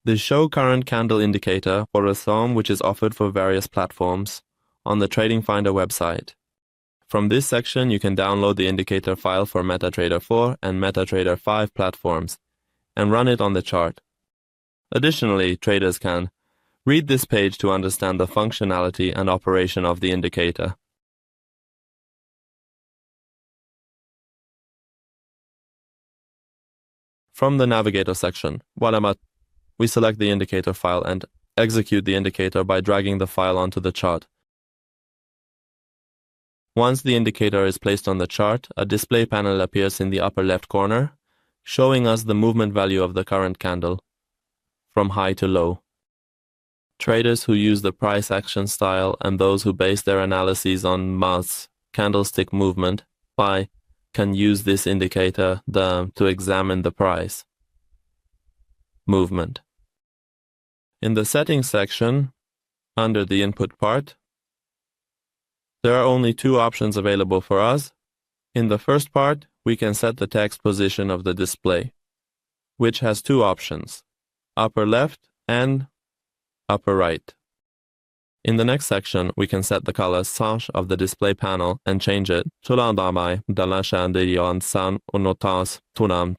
the Show Current Candle indicator for a sum which is offered for various platforms on the TradingFinder website. From this section, you can download the indicator file for MetaTrader 4 and MetaTrader 5 platforms and run it on the chart. Additionally, traders can read this page to understand the functionality and operation of the indicator. From the Navigator section, we select the indicator file and execute the indicator by dragging the file onto the chart. Once the indicator is placed on the chart, a display panel appears in the upper left corner, showing us the movement value of the current candle, from high to low. Traders who use the price action style and those who base their analyses on months candlestick movement can use this indicator to examine the price movement. In the settings section, under the input part, there are only two options available for us. In the first part, we can set the text position of the display, which has two options, upper left and upper right. In the next section, we can set the color of the display panel and change it to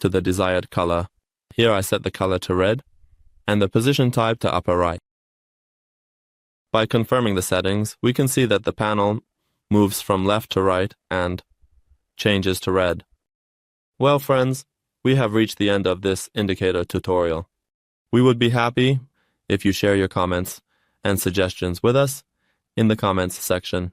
the desired color. Here I set the color to red and the position type to upper right. By confirming the settings, we can see that the panel moves from left to right and changes to red. Well, friends, we have reached the end of this indicator tutorial. We would be happy if you share your comments and suggestions with us in the comments section.